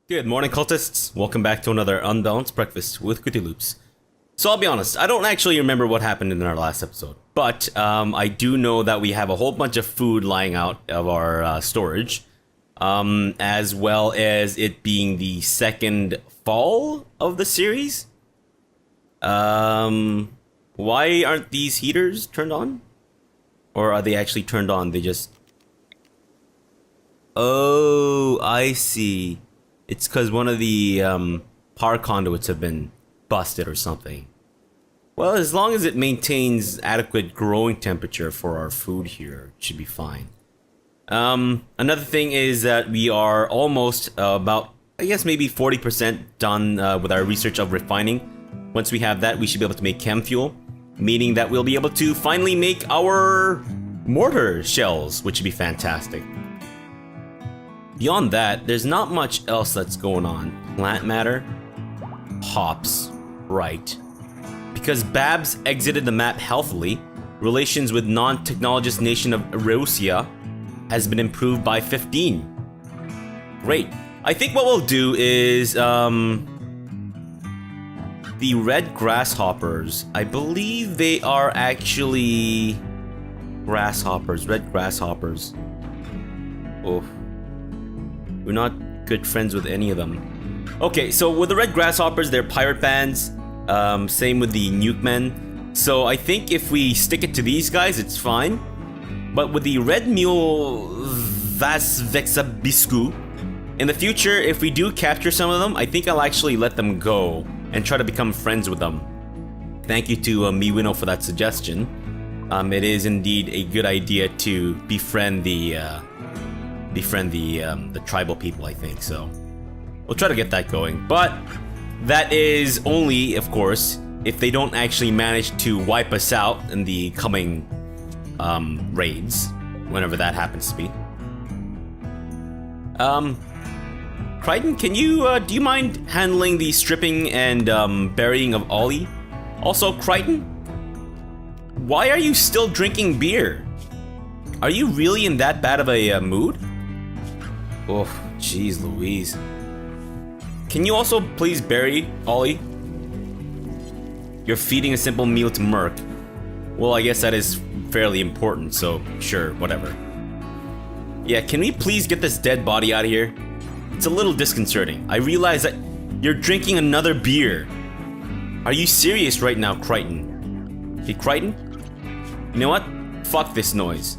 Good morning, cultists. Welcome back to another Unbalanced Breakfast with Quitty Loops. So I'll be honest, I don't actually remember what happened in our last episode, but I do know that we have a whole bunch of food lying out of our storage, as well as it being the second fall of the series. Why aren't these heaters turned on? Or are they actually turned on? They just... Oh, I see. It's because one of the power conduits have been busted or something. Well, as long as it maintains adequate growing temperature for our food here, it should be fine. Another thing is that we are almost about, I guess maybe 40% done with our research of refining. Once we have that, we should be able to make chem fuel, meaning that we'll be able to finally make our mortar shells, which would be fantastic. Beyond that, there's not much else that's going on. Plant matter, hops, right. Because Babs exited the map healthily, relations with non-technologist nation of Erosia has been improved by 15. Great. I think what we'll do is, the red grasshoppers, I believe they are actually grasshoppers, red grasshoppers. Oh. We're not good friends with any of them. Okay, so with the red grasshoppers, they're pirate bands. Same with the nuke men. So I think if we stick it to these guys, it's fine. But with the red mule Vasvexabisku, in the future, if we do capture some of them, I think I'll actually let them go and try to become friends with them. Thank you to Miwino for that suggestion. It is indeed a good idea to befriend the tribal people, I think, so we'll try to get that going. But that is only, of course, if they don't actually manage to wipe us out in the coming raids, whenever that happens to be. Crichton, can you, do you mind handling the stripping and burying of Ollie? Also, Crichton, why are you still drinking beer? Are you really in that bad of a mood? Oh, jeez Louise. Can you also please bury Ollie? You're feeding a simple meal to Merc. Well, I guess that is fairly important, so sure, whatever. Yeah, can we please get this dead body out of here? It's a little disconcerting. I realize that you're drinking another beer. Are you serious right now, Crichton? Hey, Crichton? You know what? Fuck this noise.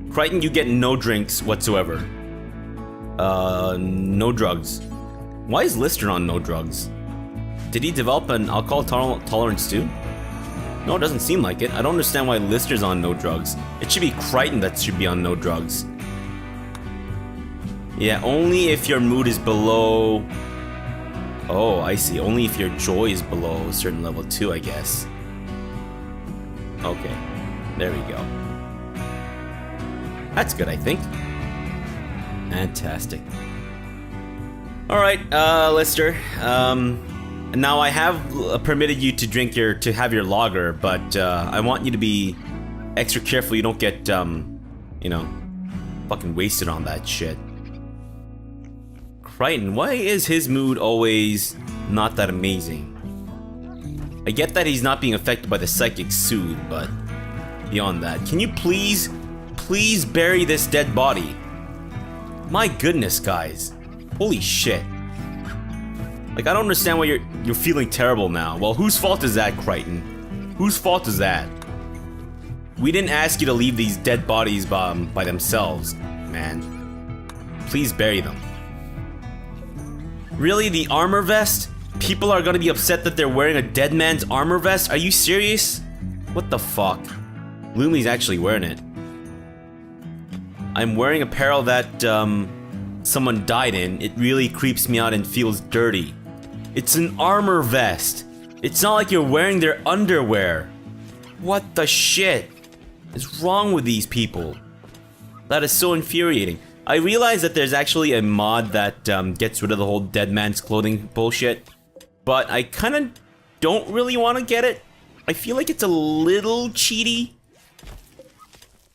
Crichton, you get no drinks whatsoever. No drugs. Why is Lister on no drugs? Did he develop an alcohol tolerance too? No, it doesn't seem like it. I don't understand why Lister's on no drugs. It should be Crichton that should be on no drugs. Yeah, only if your mood is below... Oh, I see. Only if your joy is below a certain level too, I guess. Okay. There we go. That's good, I think. Fantastic. Alright, Lister. Now I have permitted you to drink to have your lager, but I want you to be extra careful you don't get, you know, fucking wasted on that shit. Crichton, why is his mood always not that amazing? I get that he's not being affected by the psychic soothe, but beyond that, can you please bury this dead body? My goodness, guys. Holy shit. Like, I don't understand why you're feeling terrible now. Well, whose fault is that, Crichton? Whose fault is that? We didn't ask you to leave these dead bodies by themselves, man. Please bury them. Really, the armor vest? People are gonna be upset that they're wearing a dead man's armor vest? Are you serious? What the fuck? Lumi's actually wearing it. I'm wearing apparel that, someone died in. It really creeps me out and feels dirty. It's an armor vest. It's not like you're wearing their underwear. What the shit is wrong with these people? That is so infuriating. I realize that there's actually a mod that gets rid of the whole dead man's clothing bullshit, but I kind of don't really want to get it. I feel like it's a little cheaty.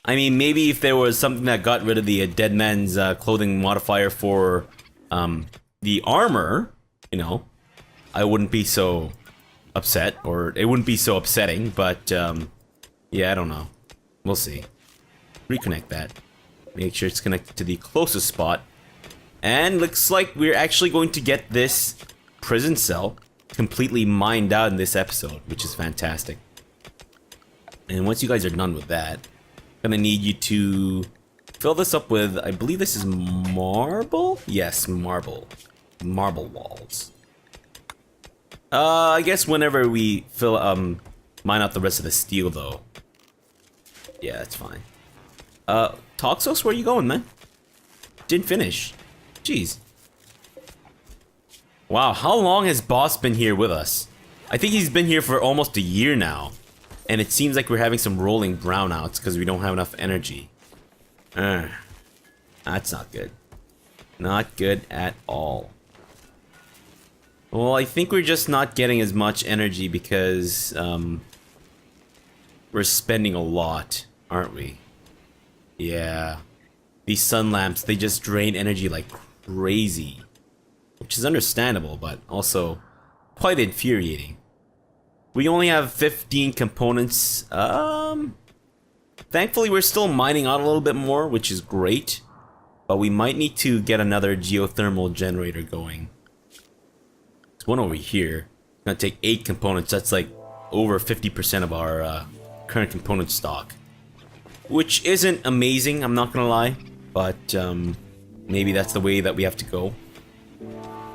I mean, maybe if there was something that got rid of the dead man's clothing modifier for the armor, you know, I wouldn't be so upset, or it wouldn't be so upsetting, but yeah, I don't know. We'll see. Reconnect that. Make sure it's connected to the closest spot. And looks like we're actually going to get this prison cell completely mined out in this episode, which is fantastic. And once you guys are done with that, I'm gonna need you to fill this up with, I believe this is marble? Yes, marble. Marble walls. I guess whenever we fill, mine out the rest of the steel though. Yeah, that's fine. Toxos, where you going, man? Didn't finish. Jeez. Wow, how long has Boss been here with us? I think he's been here for almost a year now. And it seems like we're having some rolling brownouts because we don't have enough energy. That's not good. Not good at all. Well, I think we're just not getting as much energy because we're spending a lot, aren't we? Yeah. These sun lamps, they just drain energy like crazy. Which is understandable, but also quite infuriating. We only have 15 components. Thankfully, we're still mining out a little bit more, which is great. But we might need to get another geothermal generator going. There's one over here. It's gonna take 8 components. That's like over 50% of our current component stock. Which isn't amazing, I'm not gonna lie. But maybe that's the way that we have to go.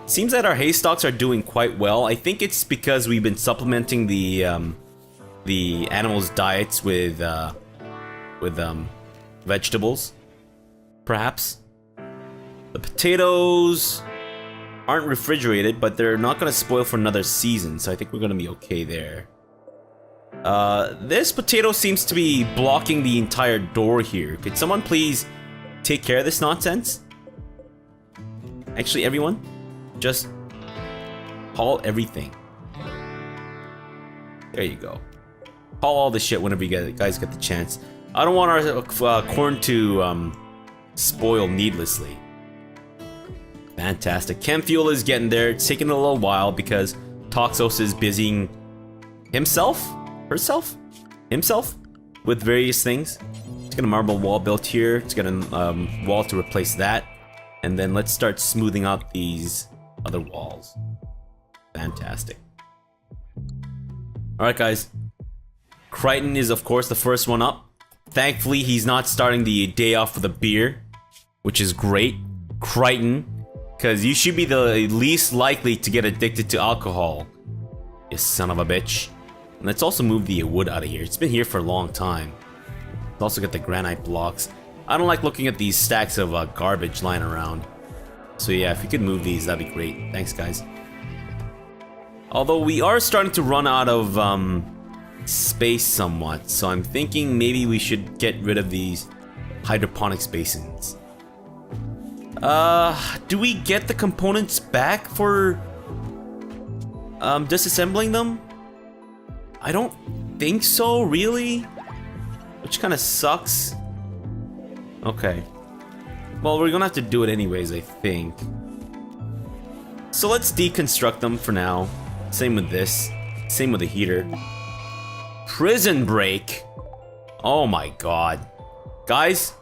Seems that our hay stocks are doing quite well. I think it's because we've been supplementing the animals' diets with vegetables, perhaps. The potatoes aren't refrigerated, but they're not gonna spoil for another season, so I think we're gonna be okay there. This potato seems to be blocking the entire door here. Could someone please take care of this nonsense? Actually, everyone, just haul everything. There you go. Haul all the shit whenever you guys get the chance. I don't want our corn to spoil needlessly. Fantastic. Chem fuel is getting there. It's taking a little while because Toxos is busying himself with various things. Let's get a marble wall built here. Let's get a wall to replace that. And then let's start smoothing out these other walls. Fantastic. Alright guys. Crichton is of course the first one up. Thankfully he's not starting the day off with a beer, which is great. Crichton, because you should be the least likely to get addicted to alcohol. You son of a bitch. And let's also move the wood out of here. It's been here for a long time. Let's also get the granite blocks. I don't like looking at these stacks of garbage lying around. So yeah, if you could move these, that'd be great. Thanks, guys. Although we are starting to run out of space somewhat, so I'm thinking maybe we should get rid of these hydroponics basins. Do we get the components back for disassembling them? I don't think so, really. Which kind of sucks. Okay. Well, we're gonna have to do it anyways, I think. So let's deconstruct them for now. Same with this. Same with the heater. Prison break? Oh my god. Guys,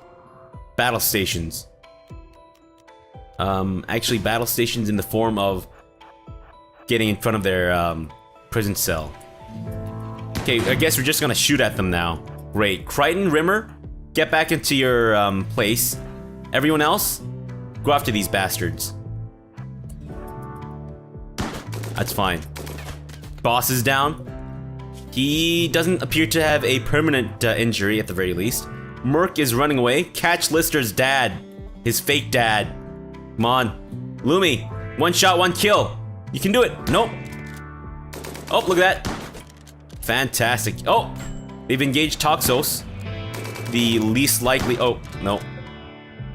battle stations. Actually battle stations in the form of getting in front of their prison cell. Okay, I guess we're just gonna shoot at them now. Great. Crichton, Rimmer, get back into your place. Everyone else, go after these bastards. That's fine. Boss is down. He doesn't appear to have a permanent injury at the very least. Merc is running away. Catch Lister's dad. His fake dad. Come on. Lumi, one shot, one kill. You can do it. Nope. Oh, look at that. Fantastic. Oh, they've engaged Toxos. The least likely. Oh, no.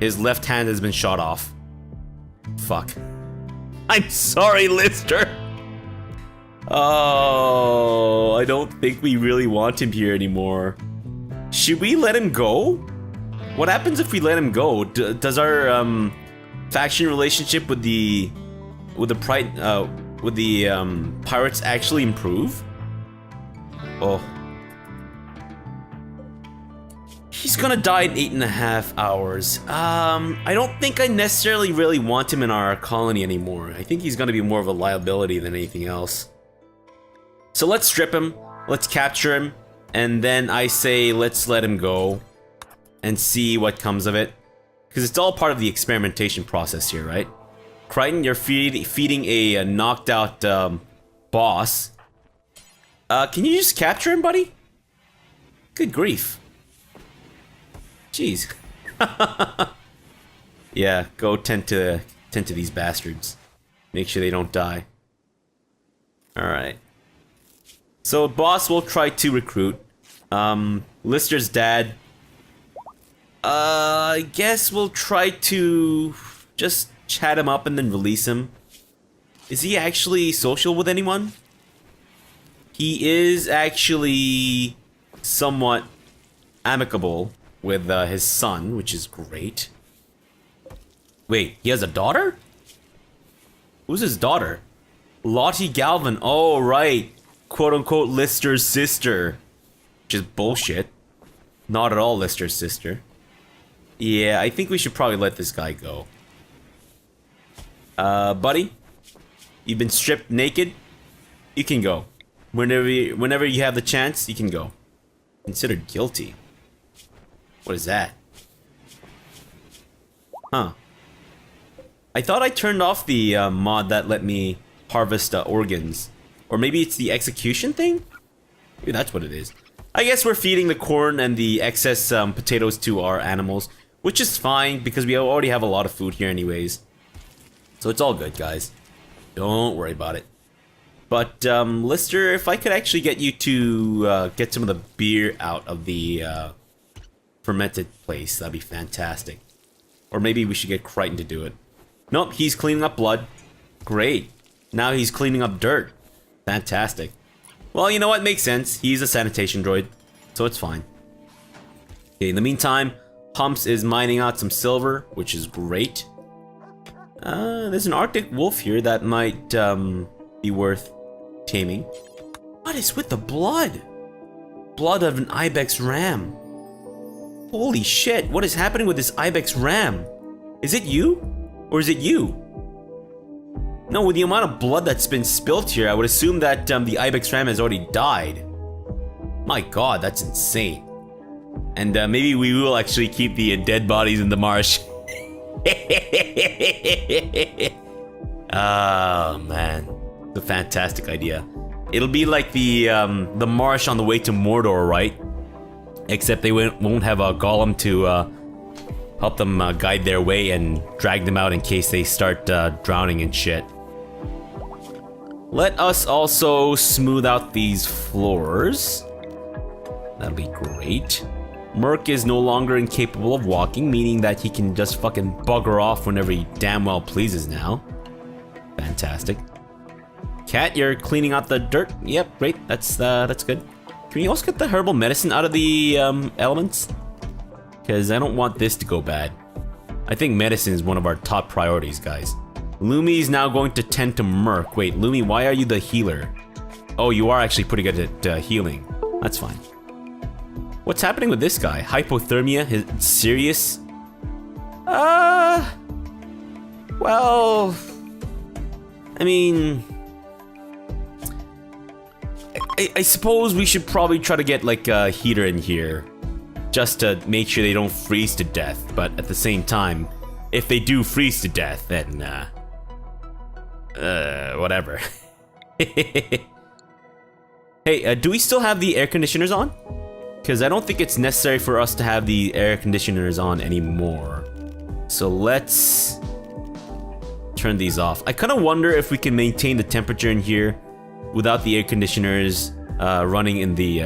His left hand has been shot off. Fuck. I'm sorry, Lister. Oh, I don't think we really want him here anymore. Should we let him go? What happens if we let him go? Does our faction relationship with the would the pirates actually improve? Oh. He's gonna die in 8.5 hours. I don't think I necessarily really want him in our colony anymore. I think he's gonna be more of a liability than anything else. So let's strip him, let's capture him, and then I say let's let him go and see what comes of it. Because it's all part of the experimentation process here, right? Crichton, you're feeding a knocked out boss. Can you just capture him, buddy? Good grief. Jeez. Yeah, go tend to these bastards. Make sure they don't die. Alright. So boss will try to recruit. Lister's dad. I guess we'll try to just chat him up and then release him. Is he actually social with anyone? He is actually somewhat amicable with his son, which is great. Wait, he has a daughter? Who's his daughter? Lottie Galvin. Oh, right. Quote-unquote Lister's sister. Which is bullshit. Not at all Lister's sister. Yeah, I think we should probably let this guy go. Buddy? You've been stripped naked? You can go. Whenever you have the chance, you can go. Considered guilty. What is that? Huh. I thought I turned off the mod that let me harvest organs. Or maybe it's the execution thing? Maybe that's what it is. I guess we're feeding the corn and the excess potatoes to our animals. Which is fine, because we already have a lot of food here anyways. So it's all good, guys. Don't worry about it. But, Lister, if I could actually get you to get some of the beer out of the fermented place, that'd be fantastic. Or maybe we should get Crichton to do it. Nope, he's cleaning up blood. Great. Now he's cleaning up dirt. Fantastic. Well, you know what? Makes sense. He's a sanitation droid, so it's fine. Okay, in the meantime, Humps is mining out some silver, which is great. There's an Arctic wolf here that might be worth taming. What is with the blood? Blood of an ibex ram. Holy shit, what is happening with this ibex ram? Is it you? Or is it you? No, with the amount of blood that's been spilt here, I would assume that the ibex ram has already died. My god, that's insane. And maybe we will actually keep the dead bodies in the marsh. Oh man, it's a fantastic idea. It'll be like the marsh on the way to Mordor, right? Except they won't have a golem to help them guide their way and drag them out in case they start drowning and shit. Let us also smooth out these floors. That'll be great. Merc is no longer incapable of walking, meaning that he can just fucking bugger off whenever he damn well pleases now. Fantastic. Cat, you're cleaning out the dirt. Yep, great. That's good. Can we also get the herbal medicine out of the elements? Because I don't want this to go bad. I think medicine is one of our top priorities, guys. Lumi is now going to tend to Merc. Wait, Lumi, why are you the healer? Oh, you are actually pretty good at healing. That's fine. What's happening with this guy? Hypothermia? Is it serious? Well... I mean... I suppose we should probably try to get like a heater in here. Just to make sure they don't freeze to death. But at the same time, if they do freeze to death, then... whatever. Hey, do we still have the air conditioners on? Because I don't think it's necessary for us to have the air conditioners on anymore. So let's turn these off. I kind of wonder if we can maintain the temperature in here without the air conditioners running in the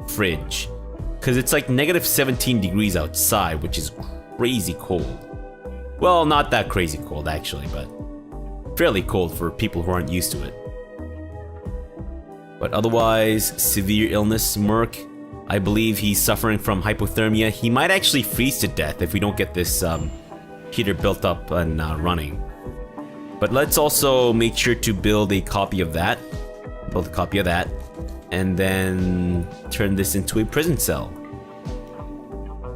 fridge. Because it's like negative 17 degrees outside, which is crazy cold. Well, not that crazy cold actually, but fairly cold for people who aren't used to it. But otherwise, severe illness, Merc. I believe he's suffering from hypothermia. He might actually freeze to death if we don't get this heater built up and running. But let's also make sure to build a copy of that. Build a copy of that. And then turn this into a prison cell.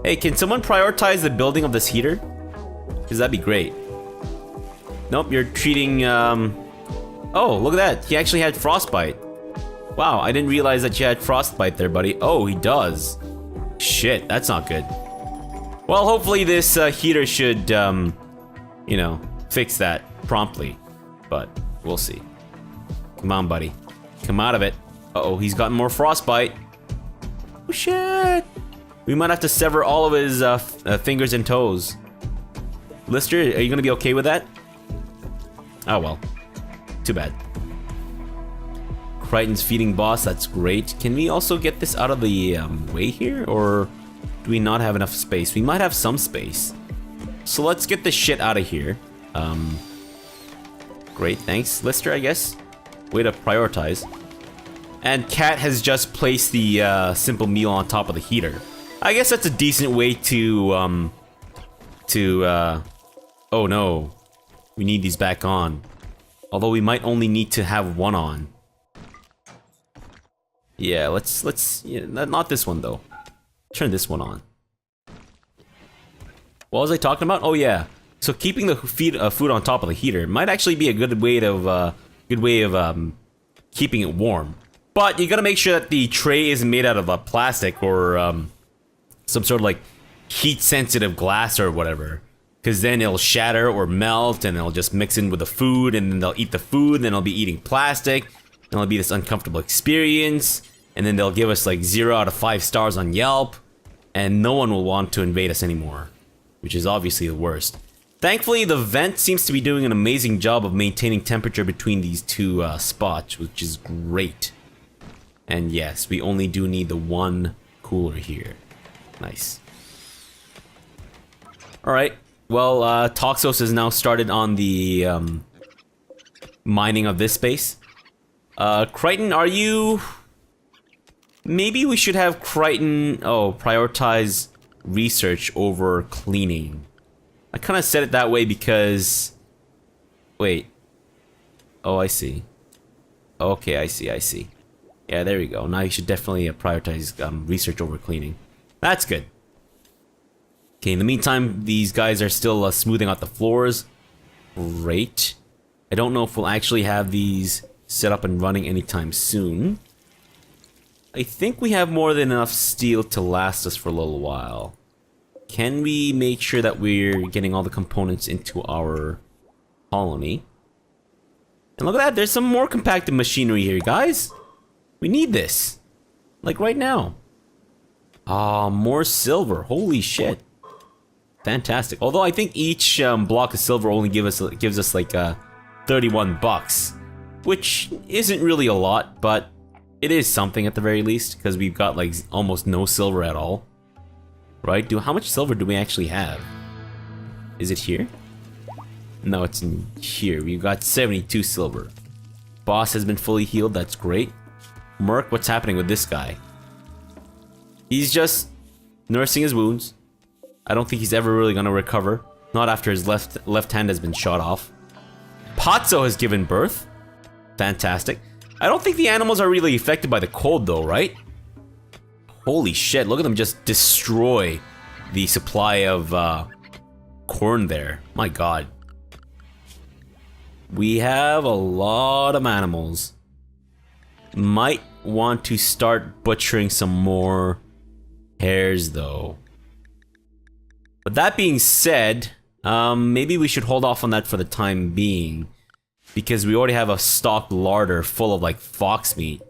Hey, can someone prioritize the building of this heater? Because that'd be great. Nope, you're treating, Oh, look at that. He actually had frostbite. Wow, I didn't realize that you had frostbite there, buddy. Oh, he does. Shit, that's not good. Well, hopefully this heater should, you know, fix that promptly. But we'll see. Come on, buddy. Come out of it. Uh-oh, he's gotten more frostbite. Oh, shit. We might have to sever all of his fingers and toes. Lister, are you gonna be okay with that? Oh, well. Too bad. Crichton's feeding boss, that's great. Can we also get this out of the way here? Or do we not have enough space? We might have some space. So let's get this shit out of here. Great, thanks. Lister, I guess. Way to prioritize. And Cat has just placed the simple meal on top of the heater. I guess that's a decent way to, oh no. We need these back on. Although we might only need to have one on. Yeah, let's, yeah, not this one though. Turn this one on. What was I talking about? Oh yeah. So keeping the food on top of the heater might actually be a good way of, keeping it warm. But you gotta make sure that the tray isn't made out of plastic or some sort of like heat-sensitive glass or whatever. Because then it'll shatter or melt and it'll just mix in with the food and then they'll eat the food and then they'll be eating plastic. And it'll be this uncomfortable experience. And then they'll give us like 0 out of 5 stars on Yelp. And no one will want to invade us anymore. Which is obviously the worst. Thankfully, the vent seems to be doing an amazing job of maintaining temperature between these two spots, which is great. And yes, we only do need the one cooler here. Nice. Alright, well, Toxos has now started on the mining of this space. Crichton, are you... Maybe we should have Crichton, prioritize research over cleaning. I kind of said it that way because... Wait. Oh, I see. Okay, I see. Yeah, there we go. Now you should definitely prioritize research over cleaning. That's good. Okay, in the meantime, these guys are still smoothing out the floors. Great. I don't know if we'll actually have these set up and running anytime soon. I think we have more than enough steel to last us for a little while. Can we make sure that we're getting all the components into our colony? And look at that, there's some more compacted machinery here, guys. We need this. Like right now. Ah, more silver. Holy shit. Fantastic. Although I think each block of silver only gives us like 31 bucks. Which isn't really a lot, but it is something at the very least. Because we've got like almost no silver at all. Right? How much silver do we actually have? Is it here? No, it's in here. We've got 72 silver. Boss has been fully healed. That's great. Merc, what's happening with this guy? He's just nursing his wounds. I don't think he's ever really gonna recover. Not after his left hand has been shot off. Pozzo has given birth. Fantastic. I don't think the animals are really affected by the cold though, right? Holy shit, look at them just destroy the supply of corn there. My god. We have a lot of animals. Might want to start butchering some more hares though. But that being said, maybe we should hold off on that for the time being. Because we already have a stocked larder full of like fox meat.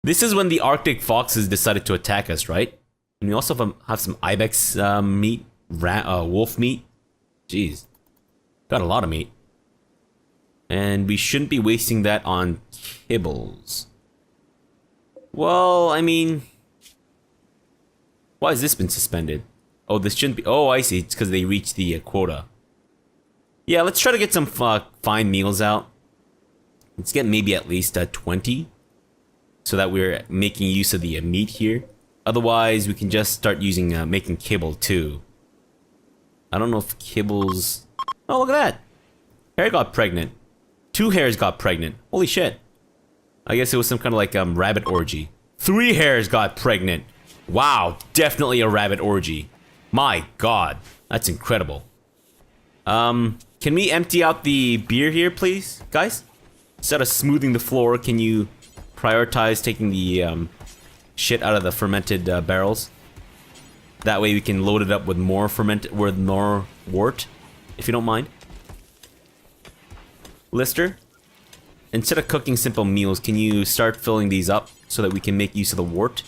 This is when the Arctic foxes decided to attack us, right? And we also have some ibex meat, wolf meat. Jeez. Got a lot of meat. And we shouldn't be wasting that on kibbles. Well, I mean... Why has this been suspended? Oh, this shouldn't be... Oh, I see. It's because they reached the quota. Yeah, let's try to get some fine meals out. Let's get maybe at least 20. So that we're making use of the meat here. Otherwise, we can just start using making kibble too. I don't know if kibbles... Oh, look at that! Hare got pregnant. 2 hares got pregnant. Holy shit. I guess it was some kind of like rabbit orgy. 3 hares got pregnant. Wow, definitely a rabbit orgy. My god, that's incredible. Can we empty out the beer here, please, guys? Instead of smoothing the floor, can you prioritize taking the shit out of the fermented barrels? That way we can load it up with more more wort, if you don't mind. Lister, instead of cooking simple meals, can you start filling these up so that we can make use of the wort?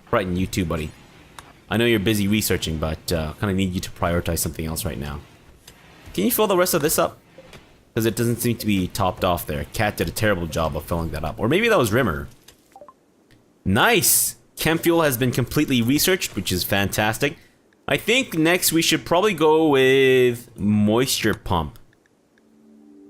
Crichton, you too, buddy. I know you're busy researching, but kind of need you to prioritize something else right now. Can you fill the rest of this up? Because it doesn't seem to be topped off there. Cat did a terrible job of filling that up. Or maybe that was Rimmer. Nice! Chem fuel has been completely researched, which is fantastic. I think next we should probably go with moisture pump.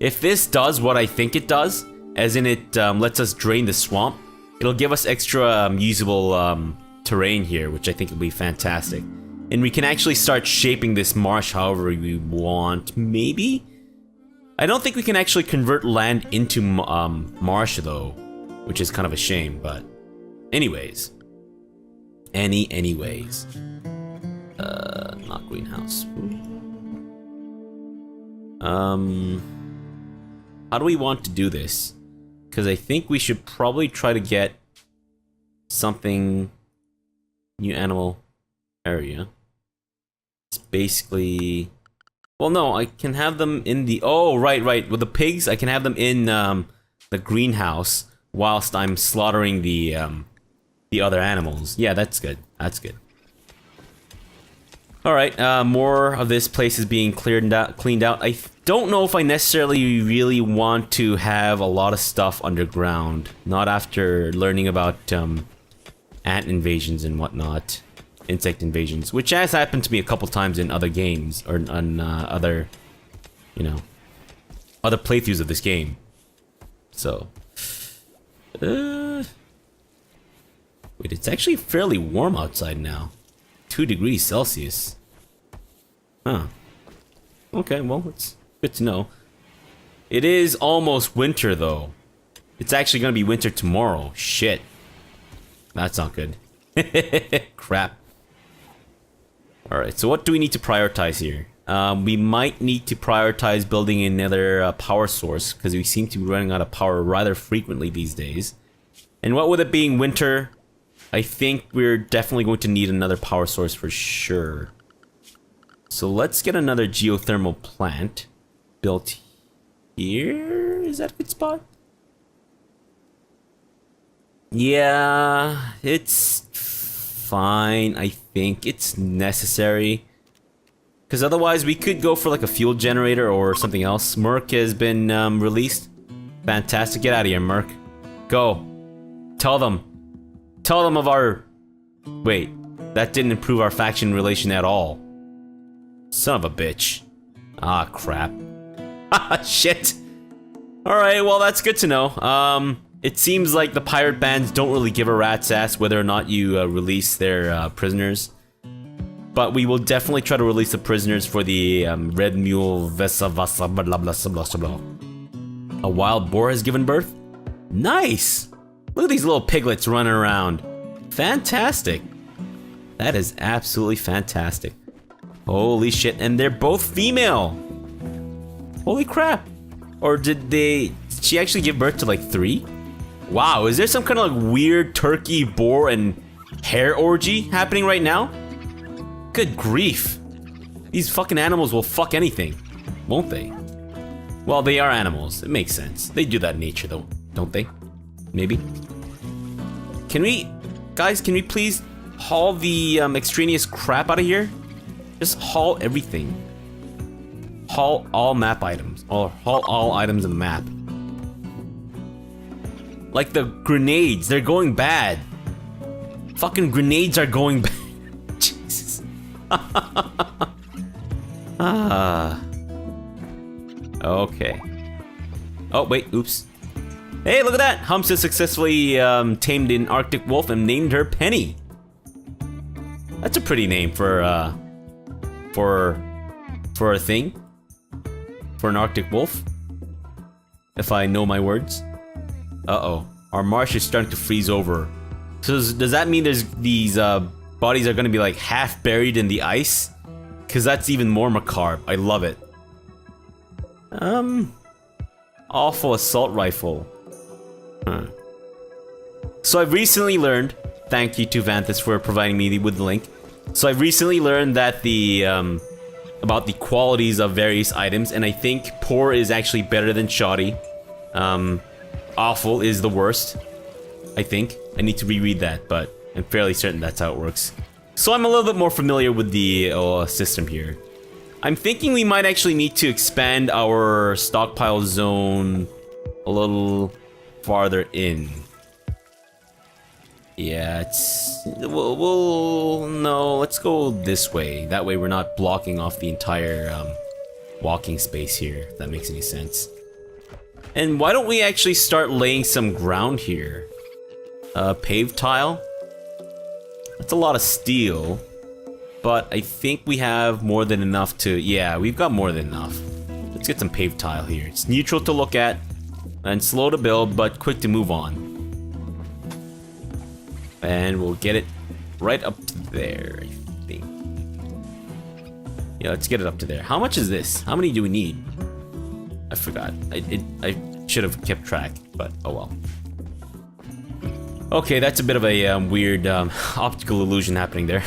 If this does what I think it does, as in it lets us drain the swamp, it'll give us extra usable terrain here, which I think will be fantastic. And we can actually start shaping this marsh however we want, maybe? I don't think we can actually convert land into marsh though, which is kind of a shame, but anyways. Anyways. Not greenhouse. How do we want to do this? Because I think we should probably try to get something... New animal area. It's basically... Well, no, I can have them in the... Oh, right. With the pigs, I can have them in the greenhouse whilst I'm slaughtering the other animals. Yeah, that's good. That's good. Alright, more of this place is being cleaned out. I don't know if I necessarily really want to have a lot of stuff underground. Not after learning about ant invasions and whatnot. Insect invasions. Which has happened to me a couple times in other games. Or on other... You know... Other playthroughs of this game. So... Wait, it's actually fairly warm outside now. 2 degrees Celsius. Huh. Okay, well, it's good to know. It is almost winter, though. It's actually gonna be winter tomorrow. Shit. That's not good. Crap. Alright, so what do we need to prioritize here? We might need to prioritize building another power source, because we seem to be running out of power rather frequently these days. And what with it being winter, I think we're definitely going to need another power source for sure. So let's get another geothermal plant built here. Is that a good spot? Yeah, it's fine. I think it's necessary. Because otherwise we could go for like a fuel generator or something else. Merc has been released. Fantastic. Get out of here, Merc. Go. Tell them. Tell them of our... Wait, that didn't improve our faction relation at all. Son of a bitch. Ah, crap. Haha, shit. Alright, well, that's good to know. It seems like the pirate bands don't really give a rat's ass whether or not you release their prisoners. But we will definitely try to release the prisoners for the Red Mule Vesa Vasa blah blah blah blah blah. A wild boar has given birth? Nice! Look at these little piglets running around. Fantastic. That is absolutely fantastic. Holy shit, and they're both female. Holy crap. Or did she actually give birth to like 3? Wow, is there some kind of like weird turkey, boar, and hare orgy happening right now? Good grief. These fucking animals will fuck anything, won't they? Well, they are animals. It makes sense. They do that in nature though, don't they? Maybe. Can we... Guys, can we please haul the extraneous crap out of here? Just haul everything. Haul all map items. Or haul all items in the map. Like the grenades, they're going bad. Fucking grenades are going bad. Jesus. Okay. Oh, wait, oops. Hey, look at that! Humps has successfully tamed an Arctic wolf and named her Penny. That's a pretty name for a thing. For for an Arctic wolf. If I know my words. Uh-oh. Our marsh is starting to freeze over. So does that mean there's these bodies are gonna be like half buried in the ice? Cause that's even more macabre. I love it. Awful assault rifle. Huh. So I've recently learned, thank you to Vanthus for providing me with the link. So I've recently learned that the about the qualities of various items, and I think poor is actually better than shoddy. Awful is the worst, I think. I need to reread that, but I'm fairly certain that's how it works. So I'm a little bit more familiar with the system here. I'm thinking we might actually need to expand our stockpile zone a little farther in. Yeah, no, let's go this way. That way we're not blocking off the entire walking space here, if that makes any sense. And why don't we actually start laying some ground here? Paved tile? That's a lot of steel, but I think we have more than enough to, yeah, we've got more than enough. Let's get some paved tile here. It's neutral to look at, and slow to build, but quick to move on. And we'll get it right up to there, I think. Yeah, let's get it up to there. How much is this? How many do we need? I forgot. I should have kept track, but oh well. Okay, that's a bit of a weird optical illusion happening there.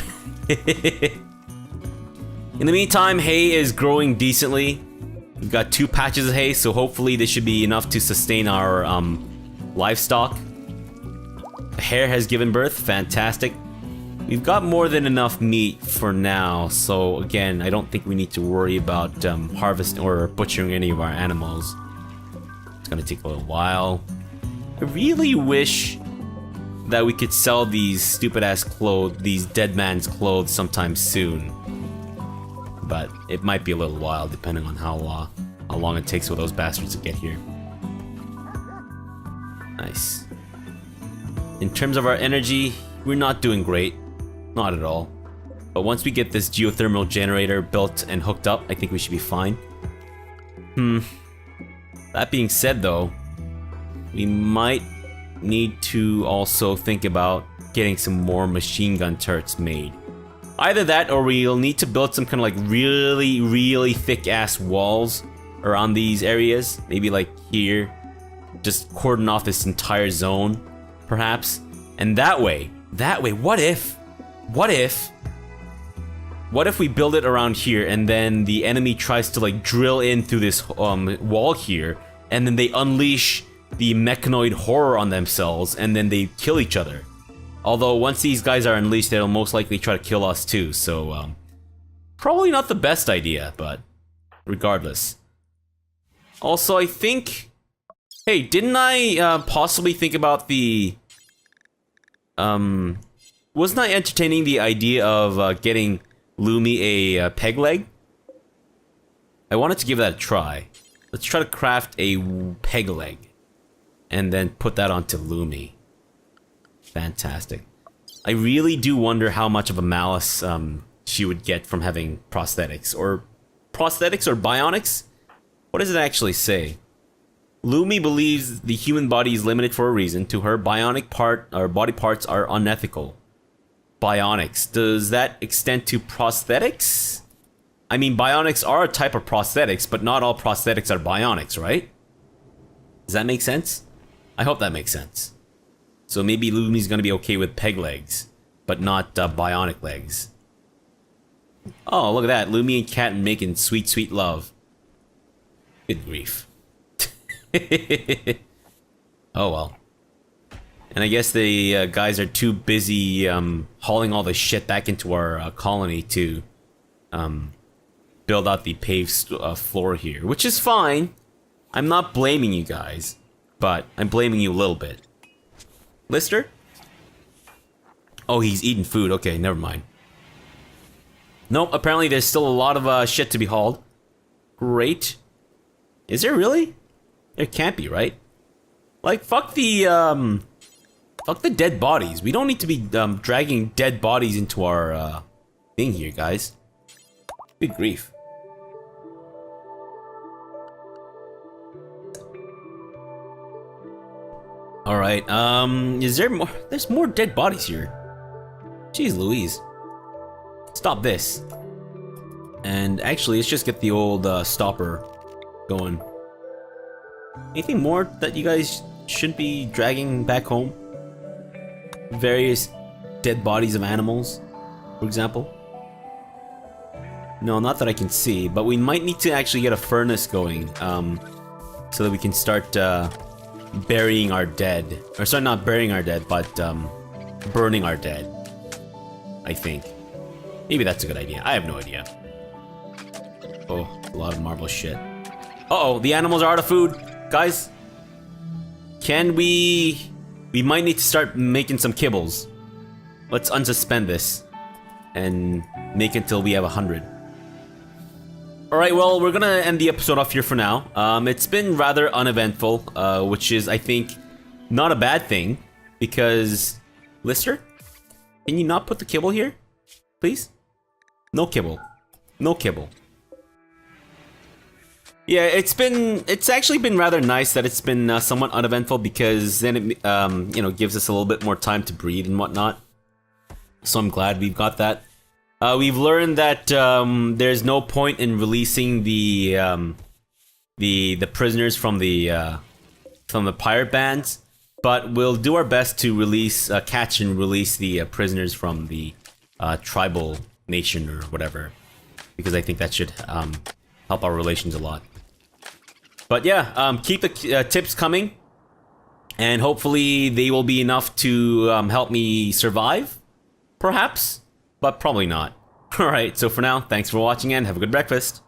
In the meantime, hay is growing decently. We've got 2 patches of hay, so hopefully this should be enough to sustain our livestock. The hare has given birth, fantastic. We've got more than enough meat for now, so again, I don't think we need to worry about harvesting or butchering any of our animals. It's gonna take a little while. I really wish that we could sell these stupid-ass clothes, these dead man's clothes sometime soon. But it might be a little while, depending on how long it takes for those bastards to get here. Nice. In terms of our energy, we're not doing great. Not at all. But once we get this geothermal generator built and hooked up, I think we should be fine. That being said though, we might need to also think about getting some more machine gun turrets made. Either that or we'll need to build some kind of like really thick ass walls around these areas. Maybe like here. Just cordon off this entire zone, perhaps. And that way, what if we build it around here and then the enemy tries to like drill in through this wall here, and then they unleash the mechanoid horror on themselves and then they kill each other. Although once these guys are unleashed, they'll most likely try to kill us too, so probably not the best idea, but regardless. Also, I think, hey, didn't I possibly think about the wasn't I entertaining the idea of getting Lumi a peg leg? I wanted to give that a try. Let's try to craft a peg leg and then put that onto Lumi. Fantastic. I really do wonder how much of a malice she would get from having prosthetics or bionics? What does it actually say? Lumi believes the human body is limited for a reason. To her, body parts are unethical. Bionics. Does that extend to prosthetics? I mean, bionics are a type of prosthetics, but not all prosthetics are bionics, right? Does that make sense? I hope that makes sense. So maybe Lumi's gonna be okay with peg legs, but not bionic legs. Oh, look at that. Lumi and Cat making sweet, sweet love. Good grief. Oh well. And I guess the guys are too busy hauling all the shit back into our colony to build out the paved floor here, which is fine. I'm not blaming you guys, but I'm blaming you a little bit. Lister? Oh, he's eating food. Okay, never mind. Nope, apparently there's still a lot of shit to be hauled. Great. Is there really? There can't be, right? Like, fuck the dead bodies. We don't need to be dragging dead bodies into our thing here, guys. Good grief. Alright, is there more? There's more dead bodies here. Jeez Louise. Stop this. And actually, let's just get the old stopper going. Anything more that you guys should be dragging back home? Various dead bodies of animals, for example? No, not that I can see, but we might need to actually get a furnace going, so that we can start burying our dead. Or sorry, not burying our dead, but burning our dead. I think. Maybe that's a good idea. I have no idea. Oh, a lot of marble shit. Uh-oh, the animals are out of food. Guys, can we... We might need to start making some kibbles. Let's unsuspend this and make it till we have 100. Alright, well, we're gonna end the episode off here for now. It's been rather uneventful, which is, I think, not a bad thing, because... Lister? Can you not put the kibble here? Please? No kibble. No kibble. Yeah, it's actually been rather nice that it's been somewhat uneventful, because then it, you know, gives us a little bit more time to breathe and whatnot. So I'm glad we've got that. We've learned that there's no point in releasing the prisoners from the pirate bands, but we'll do our best to release, catch and release the prisoners from the tribal nation or whatever, because I think that should help our relations a lot. But yeah, keep the tips coming, and hopefully they will be enough to help me survive, perhaps, but probably not. Alright, so for now, thanks for watching and have a good breakfast.